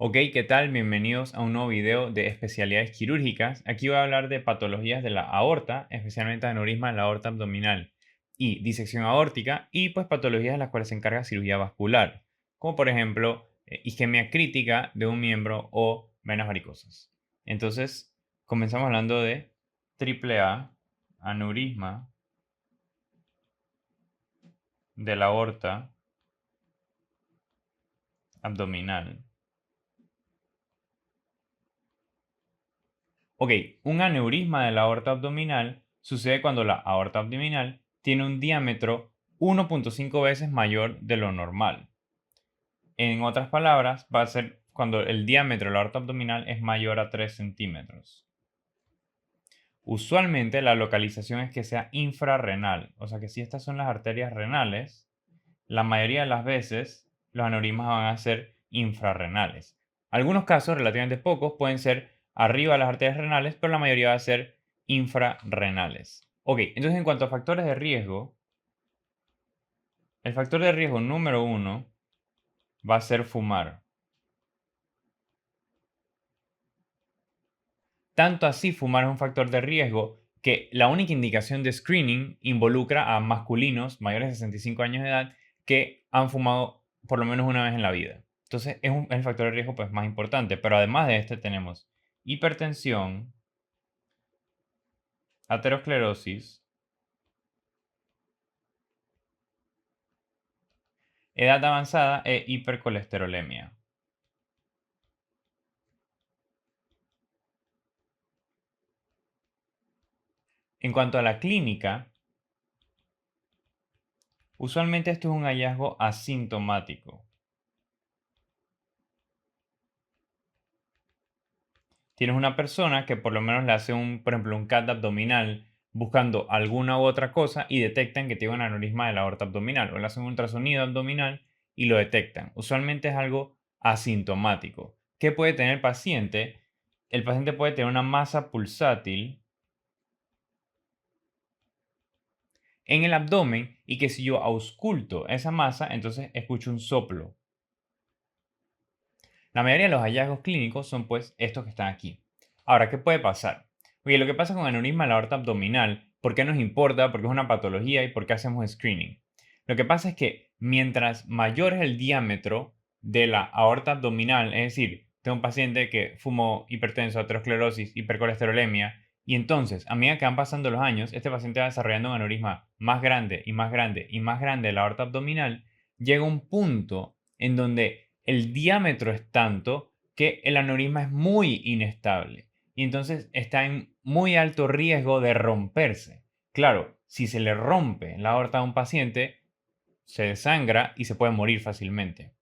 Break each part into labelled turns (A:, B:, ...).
A: Ok, ¿qué tal? Bienvenidos a un nuevo video de especialidades quirúrgicas. Aquí voy a hablar de patologías de la aorta, especialmente aneurisma de la aorta abdominal y disección aórtica, y pues patologías de las cuales se encarga cirugía vascular, como por ejemplo isquemia crítica de un miembro o venas varicosas. Entonces, comenzamos hablando de triple A, aneurisma de la aorta abdominal. Ok, un aneurisma de la aorta abdominal sucede cuando la aorta abdominal tiene un diámetro 1.5 veces mayor de lo normal. En otras palabras, va a ser cuando el diámetro de la aorta abdominal es mayor a 3 centímetros. Usualmente la localización es que sea infrarrenal, o sea que si estas son las arterias renales, la mayoría de las veces los aneurismas van a ser infrarrenales. Algunos casos, relativamente pocos, pueden ser arriba de las arterias renales, pero la mayoría va a ser infrarrenales. Ok, entonces en cuanto a factores de riesgo, el factor de riesgo número uno va a ser fumar. Tanto así, fumar es un factor de riesgo que la única indicación de screening involucra a masculinos mayores de 65 años de edad que han fumado por lo menos una vez en la vida. Entonces es el factor de riesgo pues, más importante. Pero además de este tenemos hipertensión, aterosclerosis, edad avanzada e hipercolesterolemia. En cuanto a la clínica, usualmente esto es un hallazgo asintomático. Tienes una persona que por lo menos le hace por ejemplo, un CAT abdominal buscando alguna u otra cosa y detectan que tiene un aneurisma de la aorta abdominal o le hacen un ultrasonido abdominal y lo detectan. Usualmente es algo asintomático. ¿Qué puede tener el paciente? El paciente puede tener una masa pulsátil en el abdomen y que si yo ausculto esa masa, entonces escucho un soplo. La mayoría de los hallazgos clínicos son pues estos que están aquí. Ahora, ¿qué puede pasar? Oye, lo que pasa con aneurisma de la aorta abdominal, ¿por qué nos importa? Porque es una patología y por qué hacemos screening. Lo que pasa es que mientras mayor es el diámetro de la aorta abdominal, es decir, tengo un paciente que fumó hipertenso, aterosclerosis, hipercolesterolemia, y entonces, a medida que van pasando los años, este paciente va desarrollando un aneurisma más grande y más grande y más grande de la aorta abdominal, llega un punto en donde el diámetro es tanto que el aneurisma es muy inestable y entonces está en muy alto riesgo de romperse. Claro, si se le rompe la aorta a un paciente, se desangra y se puede morir fácilmente.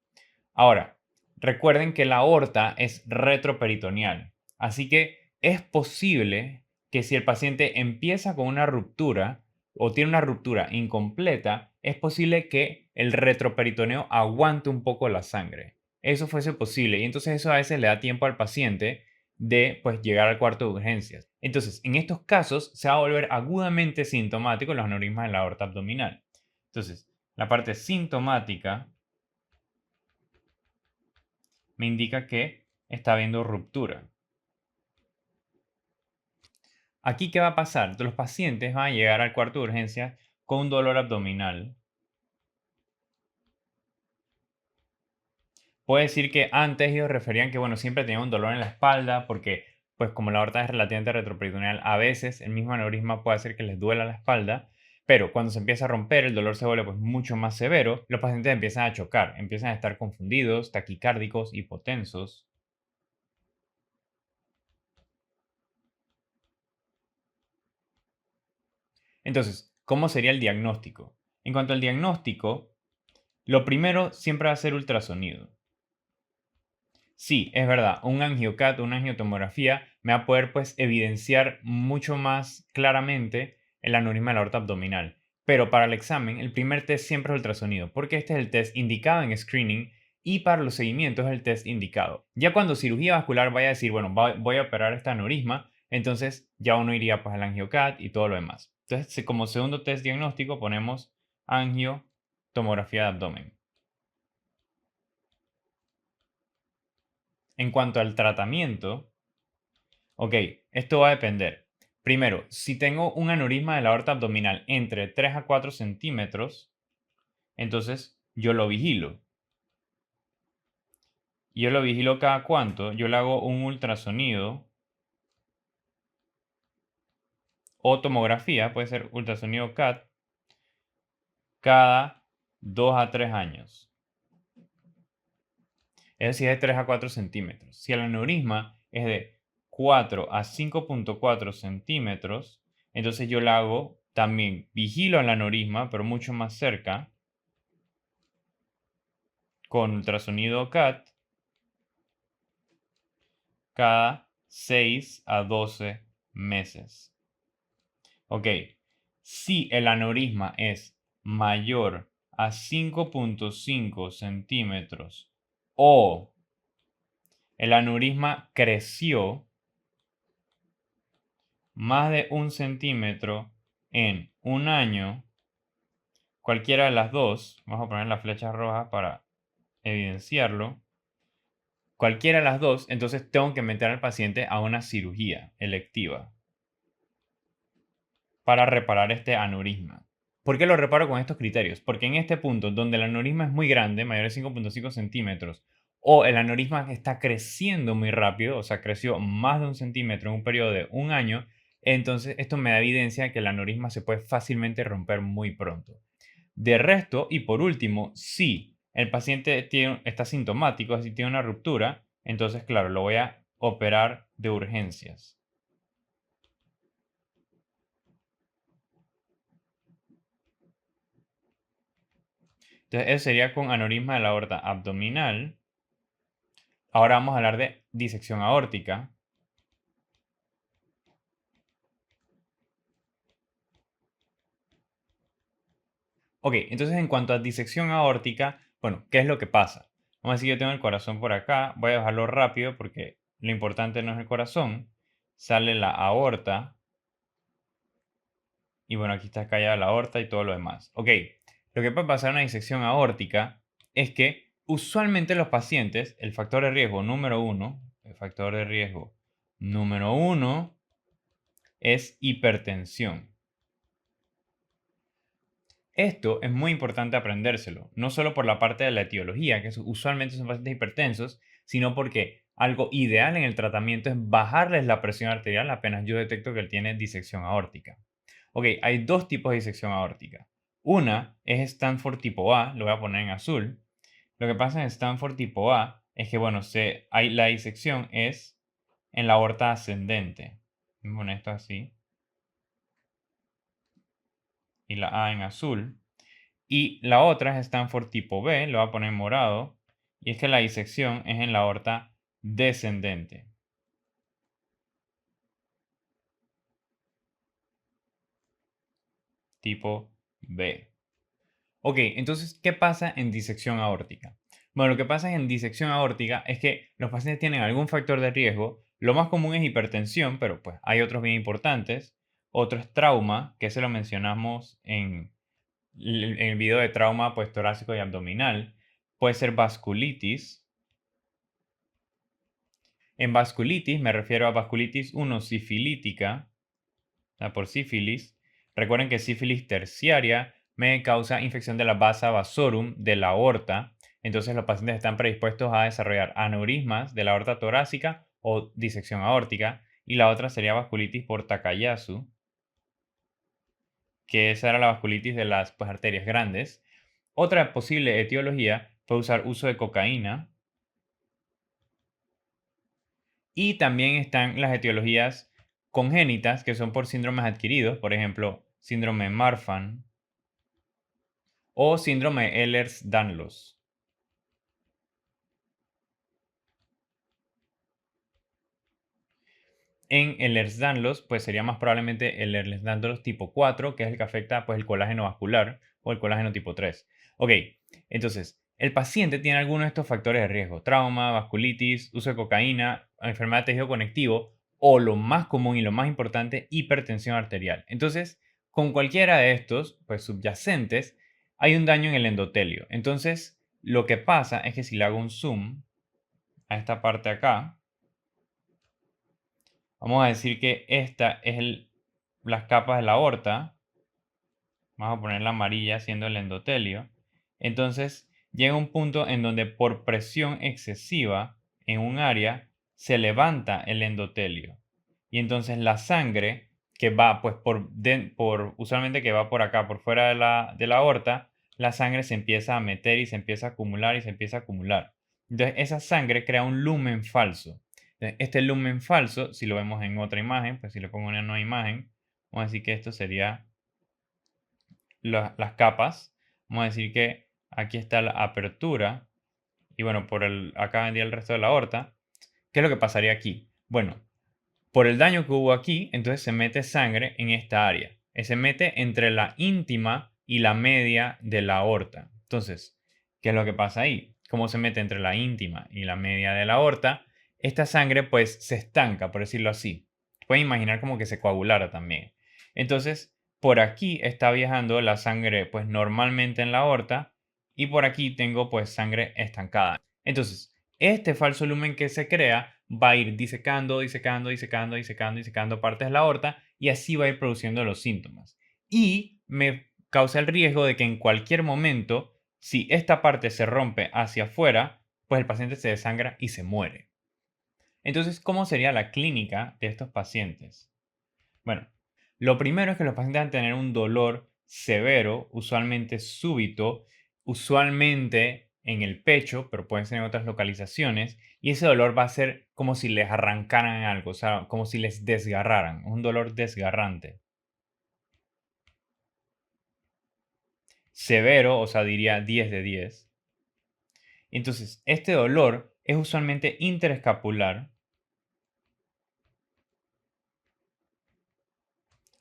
A: Ahora, recuerden que la aorta es retroperitoneal, así que es posible que si el paciente empieza con una ruptura o tiene una ruptura incompleta, es posible que el retroperitoneo aguante un poco la sangre. Eso fuese posible y entonces eso a veces le da tiempo al paciente de pues llegar al cuarto de urgencias. Entonces, en estos casos se va a volver agudamente sintomático los aneurismas de la aorta abdominal. Entonces, la parte sintomática me indica que está habiendo ruptura. Aquí, ¿qué va a pasar? Los pacientes van a llegar al cuarto de urgencias con un dolor abdominal. Puede decir que antes ellos referían que, bueno, siempre tenían un dolor en la espalda porque, pues como la aorta es relativamente retroperitoneal, a veces el mismo aneurisma puede hacer que les duela la espalda, pero cuando se empieza a romper, el dolor se vuelve pues mucho más severo, los pacientes empiezan a chocar, empiezan a estar confundidos, taquicárdicos, hipotensos. Entonces, ¿cómo sería el diagnóstico? En cuanto al diagnóstico, lo primero siempre va a ser ultrasonido. Sí, es verdad, un angiocat, una angiotomografía me va a poder pues evidenciar mucho más claramente el aneurisma de la aorta abdominal. Pero para el examen, el primer test siempre es ultrasonido, porque este es el test indicado en screening y para los seguimientos es el test indicado. Ya cuando cirugía vascular vaya a decir, bueno, voy a operar este aneurisma, entonces ya uno iría pues al angiocat y todo lo demás. Entonces, como segundo test diagnóstico ponemos angiotomografía de abdomen. En cuanto al tratamiento, ok, esto va a depender. Primero, si tengo un aneurisma de la aorta abdominal entre 3 a 4 centímetros, entonces yo lo vigilo. Yo lo vigilo cada cuánto, yo le hago un ultrasonido o tomografía, puede ser ultrasonido CAT, cada 2 a 3 años. Es decir, de 3 a 4 centímetros. Si el aneurisma es de 4 a 5,4 centímetros, entonces yo le hago también, vigilo al aneurisma, pero mucho más cerca, con ultrasonido CAT, cada 6 a 12 meses. Ok, si el aneurisma es mayor a 5,5 centímetros o el aneurisma creció más de 1 centímetro en un año, cualquiera de las dos, vamos a poner la flecha roja para evidenciarlo, cualquiera de las dos, entonces tengo que meter al paciente a una cirugía electiva para reparar este aneurisma. ¿Por qué lo reparo con estos criterios? Porque en este punto, donde el aneurisma es muy grande, mayor de 5,5 centímetros, o el aneurisma está creciendo muy rápido, o sea, creció más de 1 centímetro en un periodo de un año, entonces esto me da evidencia de que el aneurisma se puede fácilmente romper muy pronto. De resto, y por último, si el paciente está sintomático, es decir, tiene una ruptura, entonces, claro, lo voy a operar de urgencias. Entonces, eso sería con aneurisma de la aorta abdominal. Ahora vamos a hablar de disección aórtica. Ok, entonces en cuanto a disección aórtica, bueno, ¿qué es lo que pasa? Vamos a decir, yo tengo el corazón por acá, voy a bajarlo rápido porque lo importante no es el corazón. Sale la aorta y bueno, aquí está callada la aorta y todo lo demás. Ok, lo que puede pasar en una disección aórtica es que usualmente los pacientes, el factor de riesgo número uno, es hipertensión. Esto es muy importante aprendérselo, no solo por la parte de la etiología, que usualmente son pacientes hipertensos, sino porque algo ideal en el tratamiento es bajarles la presión arterial apenas yo detecto que él tiene disección aórtica. Ok, hay dos tipos de disección aórtica. Una es Stanford tipo A, lo voy a poner en azul. Lo que pasa en Stanford tipo A es que, bueno, la disección es en la aorta ascendente. Voy a poner esto así. Y la A en azul. Y la otra es Stanford tipo B, lo voy a poner en morado. Y es que la disección es en la aorta descendente. Tipo B. Ok, entonces, ¿qué pasa en disección aórtica? Bueno, lo que pasa en disección aórtica es que los pacientes tienen algún factor de riesgo. Lo más común es hipertensión, pero pues hay otros bien importantes. Otro es trauma, que se lo mencionamos en el video de trauma pues torácico y abdominal. Puede ser vasculitis. En vasculitis me refiero a vasculitis 1 sifilítica, por sífilis. Recuerden que sífilis terciaria me causa infección de la vasa vasorum de la aorta. Entonces los pacientes están predispuestos a desarrollar aneurismas de la aorta torácica o disección aórtica. Y la otra sería vasculitis por Takayasu, que esa era la vasculitis de las pues, arterias grandes. Otra posible etiología puede usar uso de cocaína. Y también están las etiologías congénitas, que son por síndromes adquiridos, por ejemplo, síndrome Marfan o síndrome Ehlers-Danlos. En Ehlers-Danlos, pues sería más probablemente el Ehlers-Danlos tipo 4, que es el que afecta pues, el colágeno vascular, o el colágeno tipo 3. Ok, entonces, el paciente tiene algunos de estos factores de riesgo: trauma, vasculitis, uso de cocaína, enfermedad de tejido conectivo, o lo más común y lo más importante, hipertensión arterial. Entonces, con cualquiera de estos, pues subyacentes, hay un daño en el endotelio. Entonces, lo que pasa es que si le hago un zoom, a esta parte acá. Vamos a decir que esta es las capas de la aorta. Vamos a poner la amarilla siendo el endotelio. Entonces llega un punto en donde por presión excesiva en un área se levanta el endotelio. Y entonces la sangre que va pues usualmente que va por acá, por fuera de la aorta, la sangre se empieza a meter y se empieza a acumular y se empieza a acumular. Entonces esa sangre crea un lumen falso. Entonces, este lumen falso, si lo vemos en otra imagen, pues si le pongo una nueva imagen, vamos a decir que esto sería las capas. Vamos a decir que aquí está la apertura y bueno, acá vendría el resto de la aorta. ¿Qué es lo que pasaría aquí? Bueno, por el daño que hubo aquí, entonces se mete sangre en esta área. Se mete entre la íntima y la media de la aorta. Entonces, ¿qué es lo que pasa ahí? Como se mete entre la íntima y la media de la aorta, esta sangre pues se estanca, por decirlo así. Pueden imaginar como que se coagulara también. Entonces, por aquí está viajando la sangre pues normalmente en la aorta y por aquí tengo pues sangre estancada. Entonces, este falso lumen que se crea va a ir disecando, disecando, disecando, disecando, disecando partes de la aorta y así va a ir produciendo los síntomas. Y me causa el riesgo de que en cualquier momento, si esta parte se rompe hacia afuera, pues el paciente se desangra y se muere. Entonces, ¿cómo sería la clínica de estos pacientes? Bueno, lo primero es que los pacientes van a tener un dolor severo, usualmente súbito, usualmente en el pecho, pero pueden ser en otras localizaciones, y ese dolor va a ser como si les arrancaran algo, o sea, como si les desgarraran, un dolor desgarrante. Severo, o sea, diría 10 de 10. Entonces, este dolor es usualmente interescapular.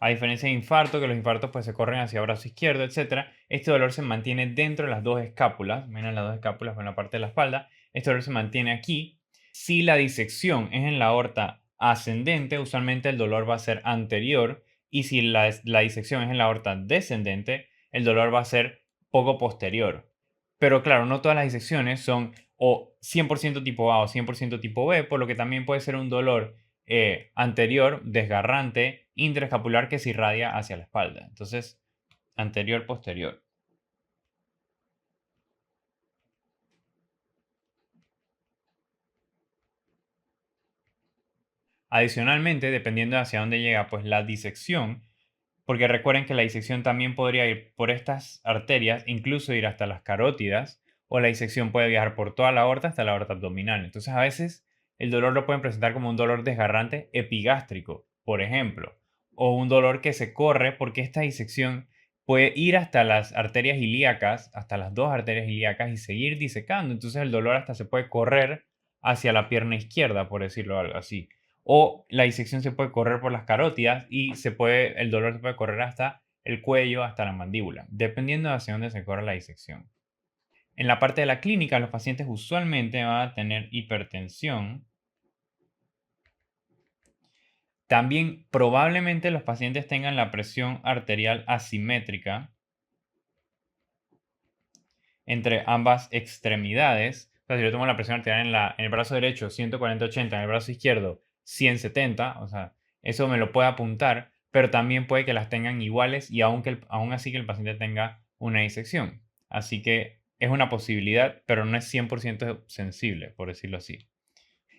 A: A diferencia de infarto, que los infartos pues se corren hacia el brazo izquierdo, etc. Este dolor se mantiene dentro de las dos escápulas. Miren las dos escápulas en la parte de la espalda. Este dolor se mantiene aquí. Si la disección es en la aorta ascendente, usualmente el dolor va a ser anterior. Y si la disección es en la aorta descendente, el dolor va a ser poco posterior. Pero claro, no todas las disecciones son o 100% tipo A o 100% tipo B, por lo que también puede ser un dolor anterior, desgarrante, intraescapular que se irradia hacia la espalda. Entonces, anterior, posterior. Adicionalmente, dependiendo de hacia dónde llega pues la disección, porque recuerden que la disección también podría ir por estas arterias, incluso ir hasta las carótidas, o la disección puede viajar por toda la aorta hasta la aorta abdominal. Entonces, a veces el dolor lo pueden presentar como un dolor desgarrante epigástrico, por ejemplo, o un dolor que se corre porque esta disección puede ir hasta las arterias ilíacas, hasta las dos arterias ilíacas y seguir disecando. Entonces, el dolor hasta se puede correr hacia la pierna izquierda, por decirlo algo así. O la disección se puede correr por las carótidas y el dolor se puede correr hasta el cuello, hasta la mandíbula, dependiendo de hacia dónde se corre la disección. En la parte de la clínica, los pacientes usualmente van a tener hipertensión. También probablemente los pacientes tengan la presión arterial asimétrica entre ambas extremidades. O sea, si yo tomo la presión arterial en el brazo derecho 140/80, en el brazo izquierdo 170, o sea, eso me lo puede apuntar, pero también puede que las tengan iguales y aún así que el paciente tenga una disección. Así que es una posibilidad, pero no es 100% sensible, por decirlo así.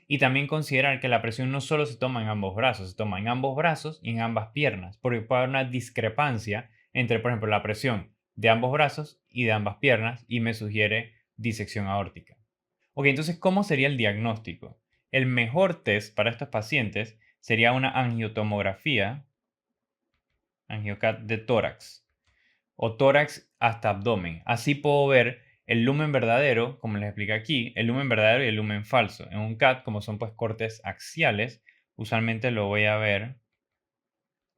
A: Y también considerar que la presión no solo se toma en ambos brazos, se toma en ambos brazos y en ambas piernas, porque puede haber una discrepancia entre, por ejemplo, la presión de ambos brazos y de ambas piernas y me sugiere disección aórtica. Ok, entonces, ¿cómo sería el diagnóstico? El mejor test para estos pacientes sería una angiotomografía, angiocat de tórax o tórax hasta abdomen. Así puedo ver el lumen verdadero, como les expliqué aquí, el lumen verdadero y el lumen falso. En un CAT, como son pues cortes axiales, usualmente lo voy a ver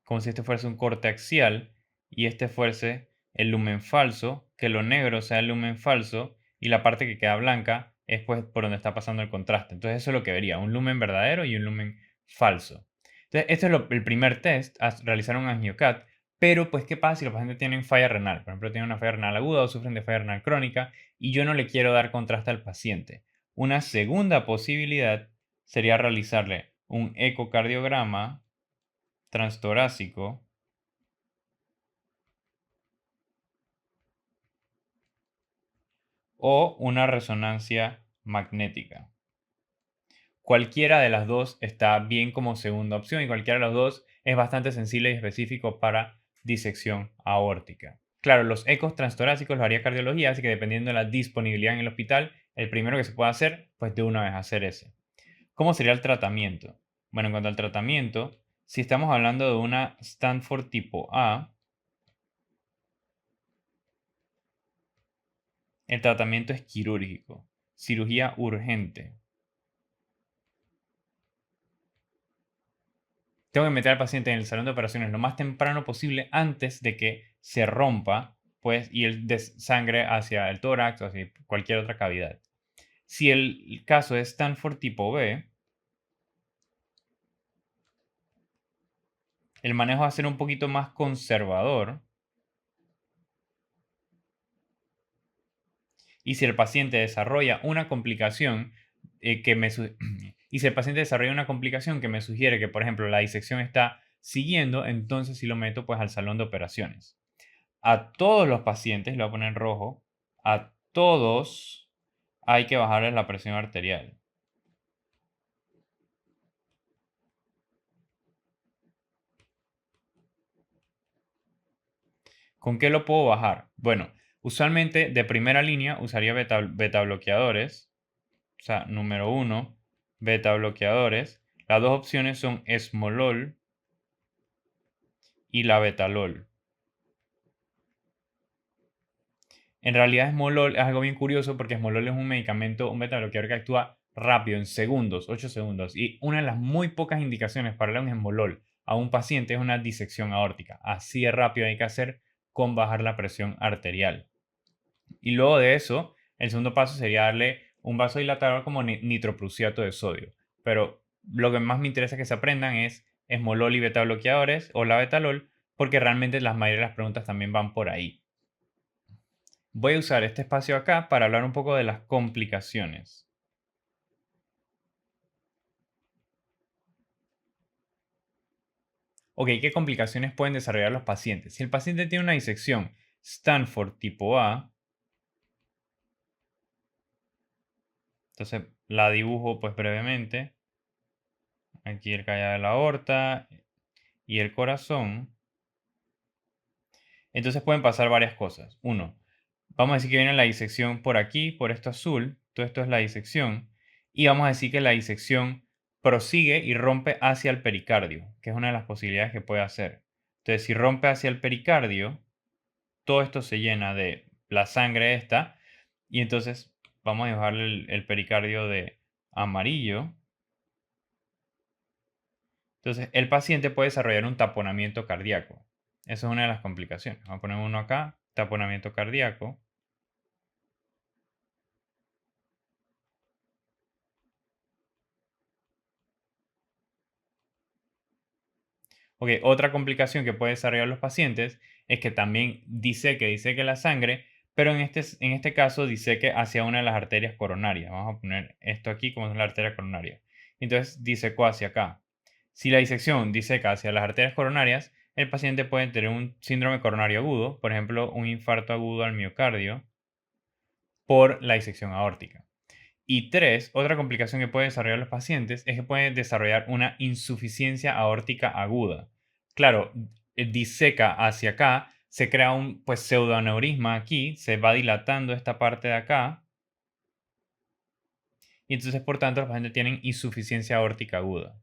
A: como si este fuese un corte axial y este fuese el lumen falso, que lo negro sea el lumen falso y la parte que queda blanca es pues por donde está pasando el contraste. Entonces eso es lo que vería, un lumen verdadero y un lumen falso. Entonces este es el primer test, a realizar un angiocat, pero pues ¿qué pasa si los pacientes tienen falla renal? Por ejemplo, tienen una falla renal aguda o sufren de falla renal crónica y yo no le quiero dar contraste al paciente. Una segunda posibilidad sería realizarle un ecocardiograma transtorácico o una resonancia magnética. Cualquiera de las dos está bien como segunda opción y cualquiera de los dos es bastante sensible y específico para disección aórtica. Claro, los ecos transtorácicos lo haría cardiología, así que dependiendo de la disponibilidad en el hospital, el primero que se pueda hacer, pues de una vez hacer ese. ¿Cómo sería el tratamiento? Bueno, en cuanto al tratamiento, si estamos hablando de una Stanford tipo A, el tratamiento es quirúrgico, cirugía urgente. Tengo que meter al paciente en el salón de operaciones lo más temprano posible antes de que se rompa, pues, y el sangre hacia el tórax o hacia cualquier otra cavidad. Si el caso es Stanford tipo B, el manejo va a ser un poquito más conservador. Y si el paciente desarrolla una complicación y si el paciente desarrolla una complicación que me sugiere que, por ejemplo, la disección está siguiendo, entonces sí lo meto pues al salón de operaciones. A todos los pacientes, lo voy a poner en rojo, a todos hay que bajarles la presión arterial. ¿Con qué lo puedo bajar? Bueno, usualmente de primera línea usaría beta bloqueadores. O sea, número 1, beta bloqueadores. Las dos opciones son esmolol y la betalol. En realidad, esmolol es algo bien curioso porque esmolol es un medicamento, un beta bloqueador que actúa rápido, en segundos, 8 segundos. Y una de las muy pocas indicaciones para darle un esmolol a un paciente es una disección aórtica. Así de rápido hay que hacer con bajar la presión arterial. Y luego de eso, el segundo paso sería darle un vasodilatador como nitroprusiato de sodio. Pero lo que más me interesa que se aprendan es esmolol y beta bloqueadores o la betalol, porque realmente las mayoría de las preguntas también van por ahí. Voy a usar este espacio acá para hablar un poco de las complicaciones. Ok, ¿qué complicaciones pueden desarrollar los pacientes? Si el paciente tiene una disección Stanford tipo A, entonces la dibujo pues brevemente. Aquí el callado de la aorta y el corazón. Entonces pueden pasar varias cosas. Uno, vamos a decir que viene la disección por aquí, por esto azul. Todo esto es la disección. Y vamos a decir que la disección prosigue y rompe hacia el pericardio, que es una de las posibilidades que puede hacer. Entonces, si rompe hacia el pericardio, todo esto se llena de la sangre esta. Y entonces vamos a dibujarle el pericardio de amarillo. Entonces, el paciente puede desarrollar un taponamiento cardíaco. Esa es una de las complicaciones. Vamos a poner uno acá, taponamiento cardíaco. Ok, otra complicación que puede desarrollar los pacientes es que también diseque la sangre, pero en este caso diseque hacia una de las arterias coronarias. Vamos a poner esto aquí como es la arteria coronaria. Entonces disecó hacia acá. Si la disección diseca hacia las arterias coronarias, el paciente puede tener un síndrome coronario agudo, por ejemplo, un infarto agudo al miocardio, por la disección aórtica. Y tres, otra complicación que pueden desarrollar los pacientes es que pueden desarrollar una insuficiencia aórtica aguda. Claro, diseca hacia acá, se crea un pues, pseudoaneurisma aquí, se va dilatando esta parte de acá, y entonces por tanto los pacientes tienen insuficiencia aórtica aguda.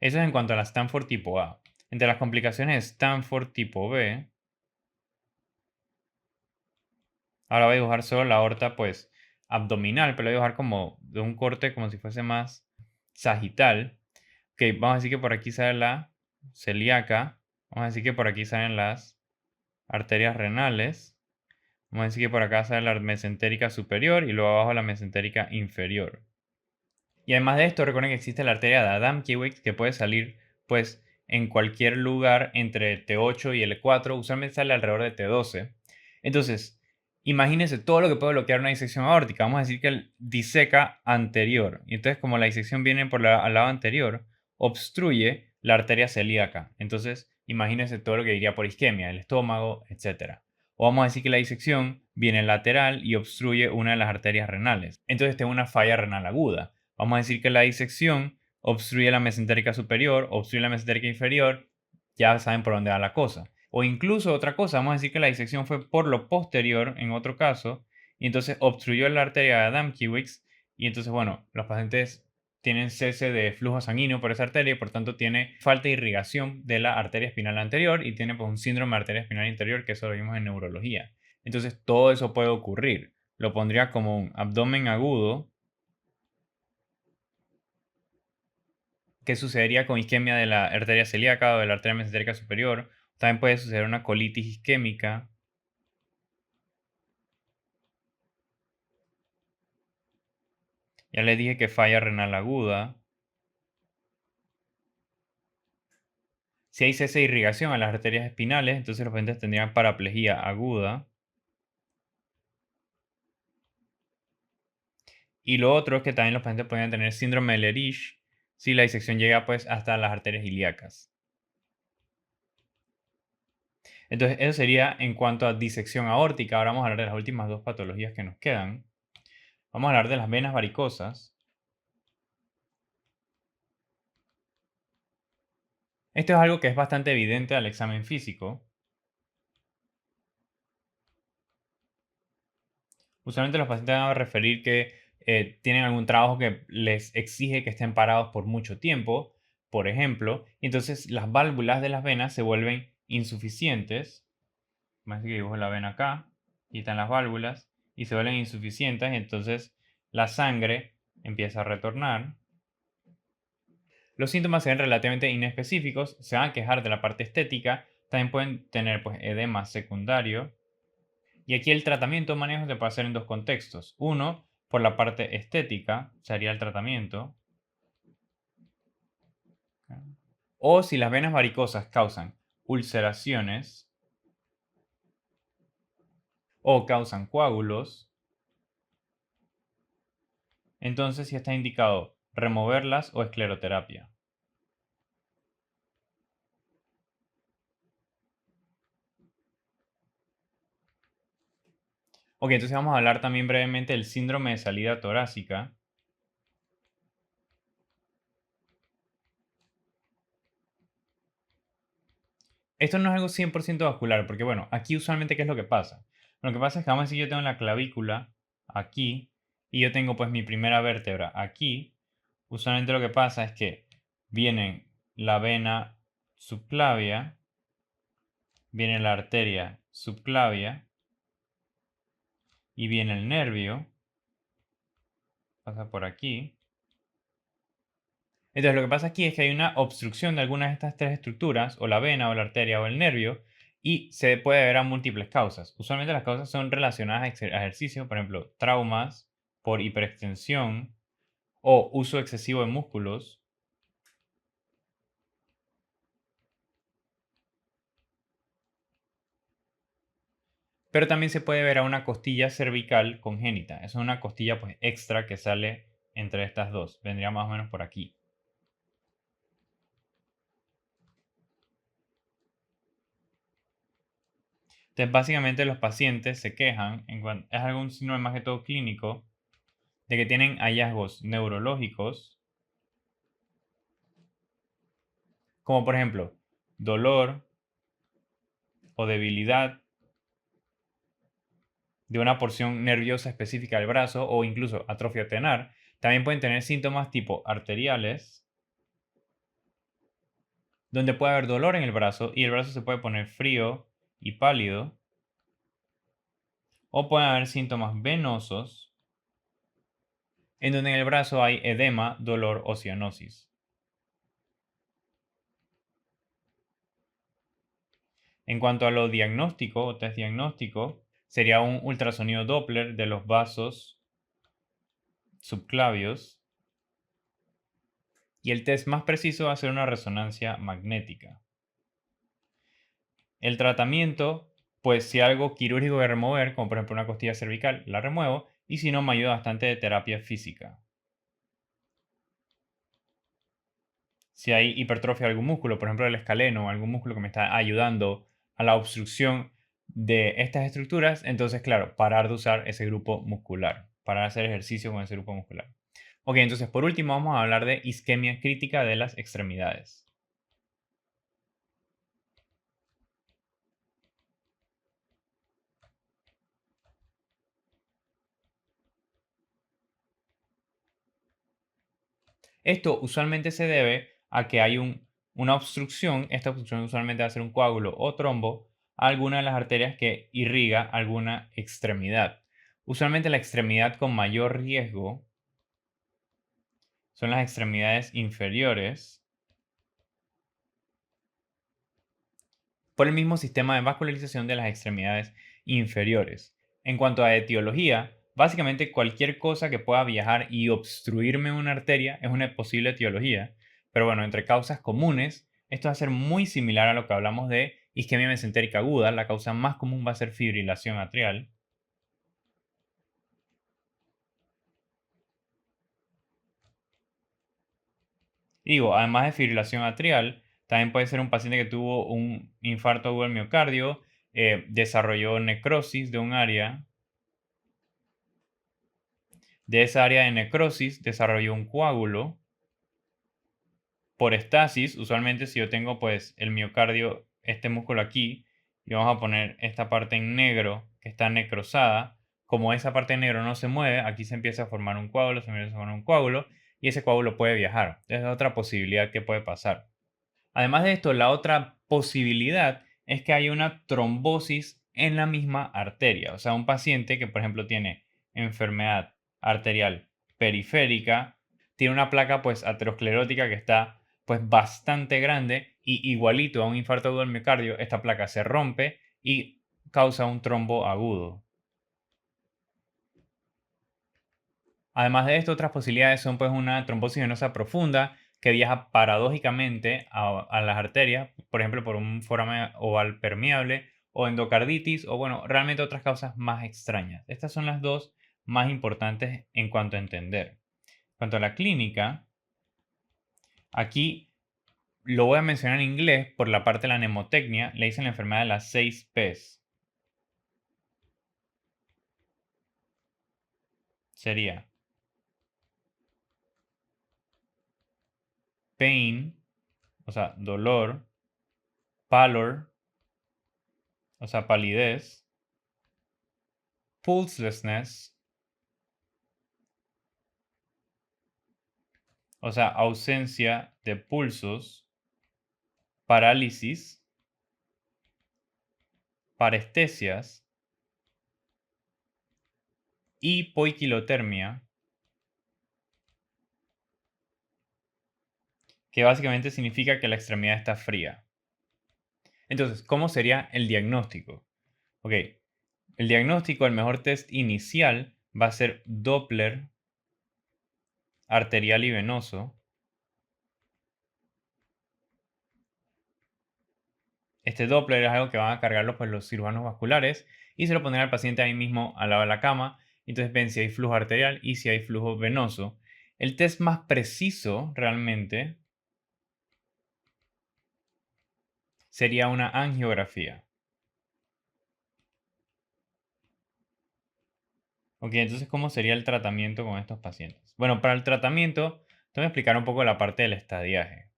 A: Eso es en cuanto a la Stanford tipo A. Entre las complicaciones de Stanford tipo B, ahora voy a dibujar solo la aorta pues abdominal, pero lo voy a dibujar como de un corte como si fuese más sagital. Ok, vamos a decir que por aquí sale la celíaca. Vamos a decir que por aquí salen las arterias renales. Vamos a decir que por acá sale la mesentérica superior y luego abajo la mesentérica inferior. Y además de esto, recuerden que existe la arteria de Adam-Kiewicz que puede salir pues en cualquier lugar entre T8 y L4, usualmente sale alrededor de T12. Entonces, imagínense todo lo que puede bloquear una disección aórtica. Vamos a decir que el diseca anterior. Y entonces, como la disección viene por al lado anterior, obstruye la arteria celíaca. Entonces, imagínense todo lo que iría por isquemia, el estómago, etc. O vamos a decir que la disección viene lateral y obstruye una de las arterias renales. Entonces, tengo una falla renal aguda. Vamos a decir que la disección obstruye la mesentérica superior, obstruye la mesentérica inferior. Ya saben por dónde va la cosa. O incluso otra cosa, vamos a decir que la disección fue por lo posterior en otro caso, y entonces obstruyó la arteria de Adamkiewicz, y entonces, bueno, los pacientes tienen cese de flujo sanguíneo por esa arteria y por tanto tiene falta de irrigación de la arteria espinal anterior y tiene pues un síndrome de arteria espinal interior, que eso lo vimos en neurología. Entonces todo eso puede ocurrir. Lo pondría como un abdomen agudo que sucedería con isquemia de la arteria celíaca o de la arteria mesentérica superior. También puede suceder una colitis isquémica. Ya les dije que falla renal aguda. Si hay cese de irrigación a las arterias espinales, entonces los pacientes tendrían paraplegia aguda. Y lo otro es que también los pacientes podrían tener síndrome de Lerich si la disección llega pues hasta las arterias ilíacas. Entonces eso sería en cuanto a disección aórtica. Ahora vamos a hablar de las últimas dos patologías que nos quedan. Vamos a hablar de las venas varicosas. Esto es algo que es bastante evidente al examen físico. Usualmente los pacientes van a referir que tienen algún trabajo que les exige que estén parados por mucho tiempo, por ejemplo, y entonces las válvulas de las venas se vuelven insuficientes. Más que dibujo la vena acá, y están las válvulas, y se vuelven insuficientes, y entonces la sangre empieza a retornar. Los síntomas se ven relativamente inespecíficos, se van a quejar de la parte estética, también pueden tener pues, edema secundario. Y aquí el tratamiento de manejo se puede hacer en dos contextos. Uno, por la parte estética, sería el tratamiento. O si las venas varicosas causan ulceraciones o causan coágulos, entonces sí está indicado removerlas o escleroterapia. Ok, entonces vamos a hablar también brevemente del síndrome de salida torácica. Esto no es algo 100% vascular, porque bueno, aquí usualmente ¿qué es lo que pasa? Lo que pasa es que vamos a decir yo tengo la clavícula aquí y yo tengo pues mi primera vértebra aquí. Usualmente lo que pasa es que viene la vena subclavia, viene la arteria subclavia y viene el nervio, pasa por aquí. Entonces lo que pasa aquí es que hay una obstrucción de alguna de estas tres estructuras, o la vena, o la arteria, o el nervio, y se puede ver a múltiples causas. Usualmente las causas son relacionadas a ejercicio, por ejemplo, traumas por hiperextensión o uso excesivo de músculos. Pero también se puede ver a una costilla cervical congénita. Esa es una costilla pues extra que sale entre estas dos. Vendría más o menos por aquí. Entonces básicamente los pacientes se quejan, es algún síndrome más que todo clínico, de que tienen hallazgos neurológicos, como por ejemplo dolor o debilidad de una porción nerviosa específica del brazo o incluso atrofia tenar. También pueden tener síntomas tipo arteriales, donde puede haber dolor en el brazo y el brazo se puede poner frío y pálido. O pueden haber síntomas venosos, en donde en el brazo hay edema, dolor o cianosis. En cuanto a lo diagnóstico o test diagnóstico, sería un ultrasonido Doppler de los vasos subclavios. Y el test más preciso va a ser una resonancia magnética. El tratamiento, pues si algo quirúrgico que remover, como por ejemplo una costilla cervical, la remuevo, y si no, me ayuda bastante de terapia física. Si hay hipertrofia de algún músculo, por ejemplo el escaleno, algún músculo que me está ayudando a la obstrucción de estas estructuras, entonces claro, parar de usar ese grupo muscular, parar de hacer ejercicio con ese grupo muscular. Ok, entonces por último vamos a hablar de isquemia crítica de las extremidades. Esto usualmente se debe a que hay una obstrucción. Esta obstrucción usualmente va a ser un coágulo o trombo a alguna de las arterias que irriga alguna extremidad. Usualmente la extremidad con mayor riesgo son las extremidades inferiores por el mismo sistema de vascularización de las extremidades inferiores. En cuanto a etiología, básicamente cualquier cosa que pueda viajar y obstruirme una arteria es una posible etiología. Pero bueno, entre causas comunes, esto va a ser muy similar a lo que hablamos de isquemia mesentérica aguda. La causa más común va a ser fibrilación atrial. Digo, además de fibrilación atrial, también puede ser un paciente que tuvo un infarto agudo del miocardio, desarrolló necrosis de un área. De esa área de necrosis desarrolló un coágulo por estasis. Usualmente si yo tengo pues el miocardio, este músculo aquí, y vamos a poner esta parte en negro que está necrosada, como esa parte en negro no se mueve, aquí se empieza a formar un coágulo, se empieza a formar un coágulo, y ese coágulo puede viajar. Esa es otra posibilidad que puede pasar. Además de esto, la otra posibilidad es que haya una trombosis en la misma arteria. O sea, un paciente que, por ejemplo, tiene enfermedad arterial periférica, tiene una placa pues aterosclerótica que está pues bastante grande y igualito a un infarto agudo del miocardio, esta placa se rompe y causa un trombo agudo. Además de esto, otras posibilidades son pues una trombosis venosa profunda que viaja paradójicamente a las arterias, por ejemplo por un foramen oval permeable o endocarditis o bueno, realmente otras causas más extrañas. Estas son las dos más importantes en cuanto a entender. En cuanto a la clínica, aquí lo voy a mencionar en inglés por la parte de la mnemotecnia, le dicen la enfermedad de las 6 Ps. Sería pain, o sea, dolor, pallor, o sea, palidez, pulselessness, o sea, ausencia de pulsos, parálisis, parestesias, hipoiquilotermia, que básicamente significa que la extremidad está fría. Entonces, ¿cómo sería el diagnóstico? Ok, el diagnóstico, el mejor test inicial va a ser Doppler arterial y venoso. Este Doppler es algo que van a cargarlo pues, los cirujanos vasculares y se lo ponen al paciente ahí mismo al lado de la cama. Entonces ven si hay flujo arterial y si hay flujo venoso. El test más preciso realmente sería una angiografía. Ok, entonces ¿cómo sería el tratamiento con estos pacientes? Bueno, para el tratamiento, te voy a explicar un poco la parte del estadiaje.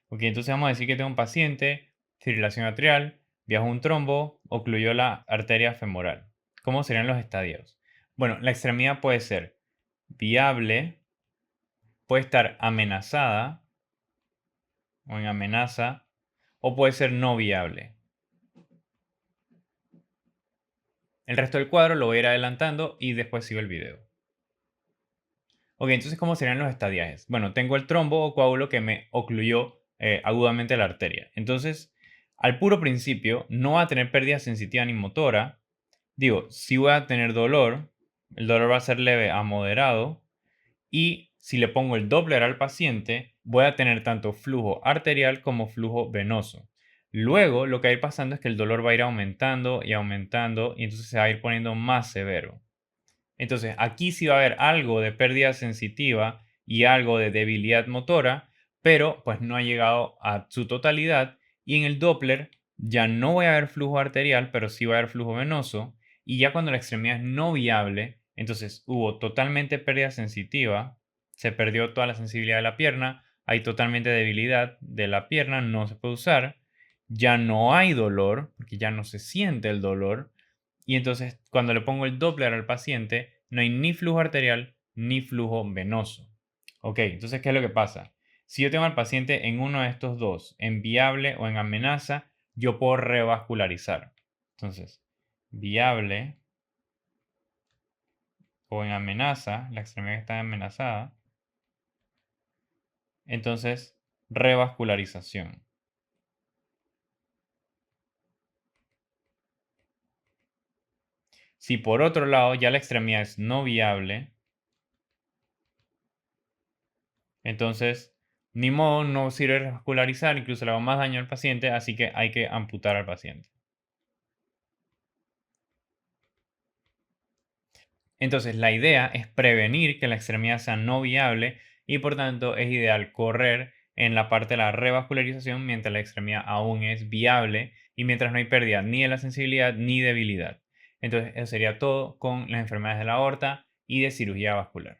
A: Ok, entonces vamos a decir que tengo un paciente, fibrilación atrial, viajó un trombo, ocluyó la arteria femoral. ¿Cómo serían los estadios? Bueno, la extremidad puede ser viable, puede estar amenazada o en amenaza, o puede ser no viable. El resto del cuadro lo voy a ir adelantando y después sigo el video. Ok, entonces ¿cómo serían los estadiajes? Bueno, tengo el trombo o coágulo que me ocluyó agudamente la arteria. Entonces, al puro principio, no va a tener pérdida sensitiva ni motora. Digo, sí voy a tener dolor. El dolor va a ser leve a moderado. Y si le pongo el Doppler al paciente, voy a tener tanto flujo arterial como flujo venoso. Luego, lo que va a ir pasando es que el dolor va a ir aumentando y aumentando y entonces se va a ir poniendo más severo. Entonces, aquí sí va a haber algo de pérdida sensitiva y algo de debilidad motora, pero pues no ha llegado a su totalidad. Y en el Doppler ya no voy a ver flujo arterial, pero sí va a haber flujo venoso. Y ya cuando la extremidad es no viable, entonces hubo totalmente pérdida sensitiva, se perdió toda la sensibilidad de la pierna, hay totalmente debilidad de la pierna, no se puede usar, ya no hay dolor, porque ya no se siente el dolor, y entonces, cuando le pongo el Doppler al paciente, no hay ni flujo arterial ni flujo venoso. Ok, entonces, ¿qué es lo que pasa? Si yo tengo al paciente en uno de estos dos, en viable o en amenaza, yo puedo revascularizar. Entonces, viable o en amenaza, la extremidad que está amenazada, entonces revascularización. Si por otro lado ya la extremidad es no viable, entonces, ni modo, no sirve revascularizar, incluso le hago más daño al paciente, así que hay que amputar al paciente. Entonces, la idea es prevenir que la extremidad sea no viable y por tanto es ideal correr en la parte de la revascularización mientras la extremidad aún es viable y mientras no hay pérdida ni de la sensibilidad ni debilidad. Entonces, eso sería todo con las enfermedades de la aorta y de cirugía vascular.